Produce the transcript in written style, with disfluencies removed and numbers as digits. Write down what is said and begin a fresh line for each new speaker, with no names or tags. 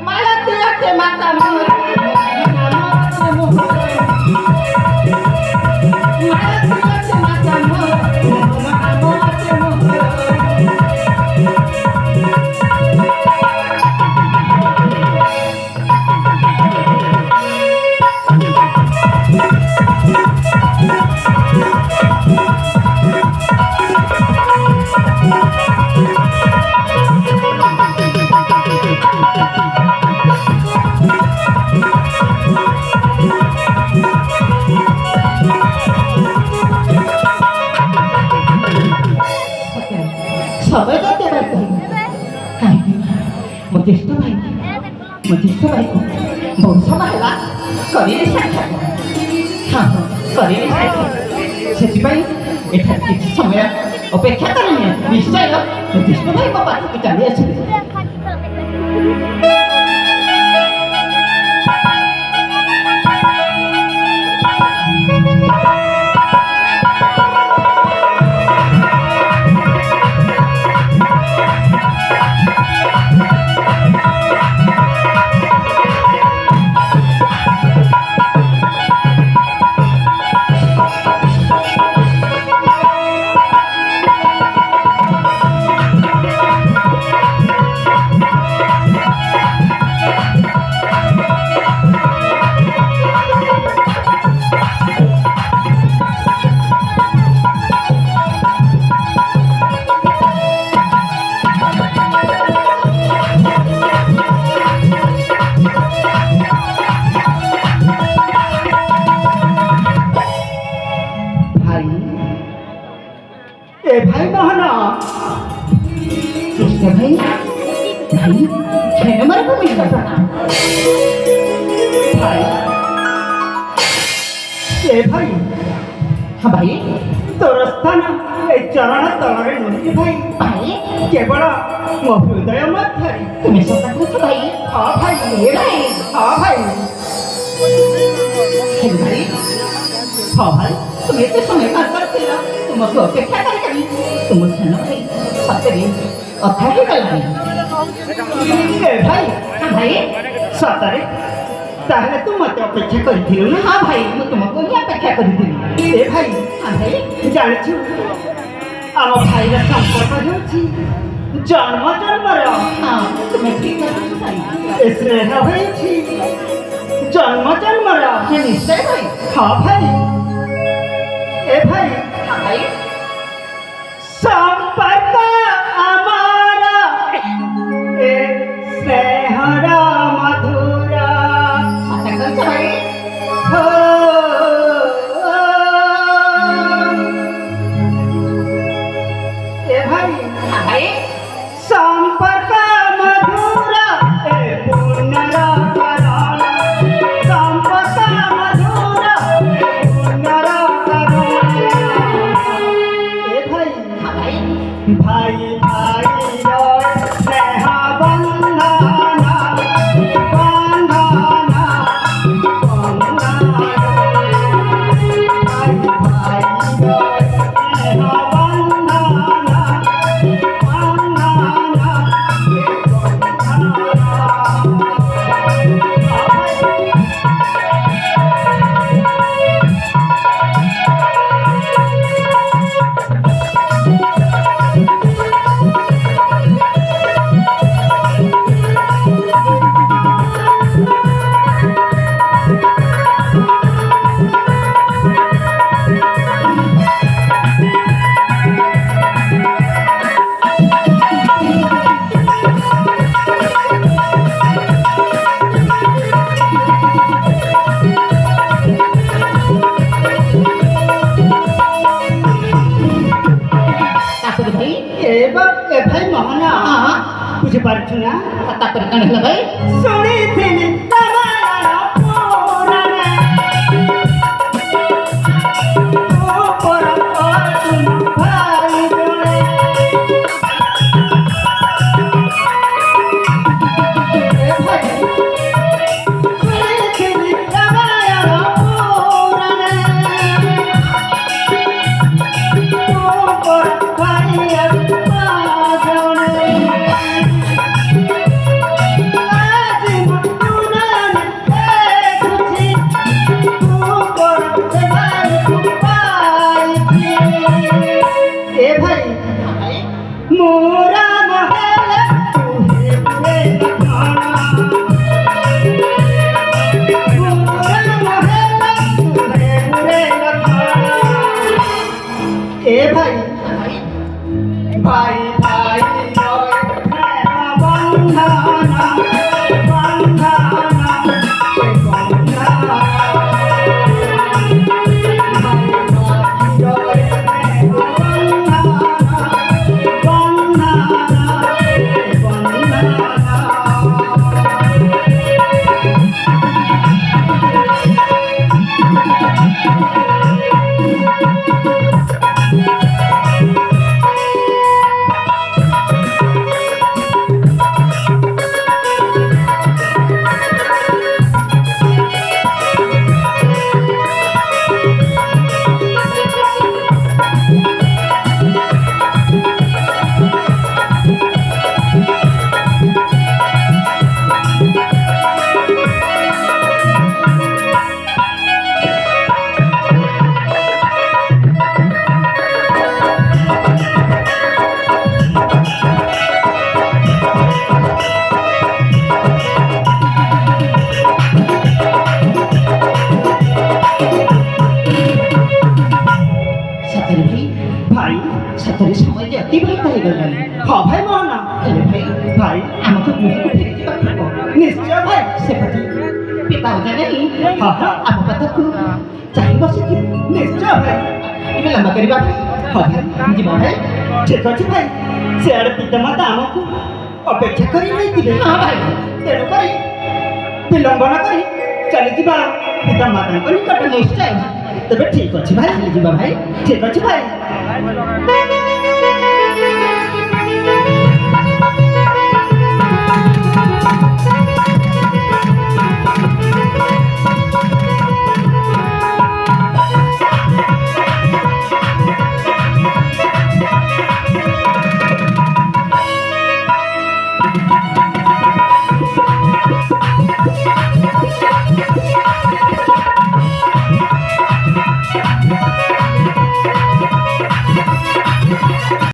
मला तुझ्या माता मोर সবাই করতে পারতো মতিষ্ঠ ভাই বংশমা ହେଲା କରିଲେ ସାକ୍ଷାତ ହଁ କରିଲେ ସାକ୍ଷାତ ସେଥିପାଇଁ ଏଠାରେ କିଛି ସମୟ ଅପେକ୍ଷା କରନି ନିଶ୍ଚୟ ମତିଷ୍ଠ ଭାଇ ମୋ ପାଖକୁ ଚାଲି ଆସିବେ भाई बहना कृष्ण भाई भाई खेल मर को मिल जाता भाई ए भाई हाँ भाई तो रास्ता ना ए चरण तलरे नहीं भाई भाई केवल मो हृदय मध्य तुम्हें सत्ता कुछ भाई हाँ भाई ए भाई हाँ भाई भाई हाँ भाई तुम एते समय काट करथिला तुमको अपेक्षा करी तुम छन भाई सतरे अथा ही गलानी ए भाई हां भाई सतरे ताहले तुम मते अपेक्षा करिथिलो ना हां भाई मु तुमको ही अपेक्षा करिथिली ए भाई हां भाई जानिछु आम भाई रा संपर्क होछि जन्म जन्मर हां तुम ठीक कहू भाई स्नेह होछि जन्म जन्मर हां निश्चय भाई हां भाई ए भाई हाँ भाई संपर्क हमारा ए स्नेहरा मधुरा भाई हो ए भाई हाँ भाई संपर्क मधुरा ए पुनरा भाई भाई स्नेह बंधना बंधना बंधना भाई भाई स्नेह बंधना बंधना भाई मोहना बुझे पारछु ना तापर कण हला भाई सुनी थिनी तमारा पुराना ओ पर तुम भाई जोड़े ए भाई सुनी थिनी तमारा पुराना ओ पर भाई सतरे समय जे अतिबाहित ହୋଇଗଲାଣି ହଁ ଭାଇ ମୋହନ ହେଲେ ଭାଇ ଭାଇ ଆମକୁ ଗୃହକୁ ଫେରି ଯିବାକୁ ହେବ ନିଶ୍ଚୟ ଭାଇ ସେପଟେ ପିତା ଅଜାଣୀ ହଁ ହଁ ଆମ ପାଖକୁ ଚାହିଁ ବସିଥିବେ ନିଶ୍ଚୟ ଭାଇ ଟିକେ ଲମ୍ବା କରିବା ଭାଇ ହଁ ଭାଇ ଯିବା ଭାଇ ଠିକ ଅଛି ଭାଇ ସେଆଡ଼େ ପିତାମାତା ଆମକୁ ଅପେକ୍ଷା କରି ରହିଥିବେ ହଁ ଭାଇ ତେଣୁକରି ବିଳମ୍ବ ନ କରି ଚାଲିଯିବା ପିତାମାତାଙ୍କ ନିକଟ ନିଶ୍ଚୟ ତେବେ ଠିକ ଅଛି ଭାଇ ଯିବା ଭାଇ ଠିକ ଅଛି ଭାଇ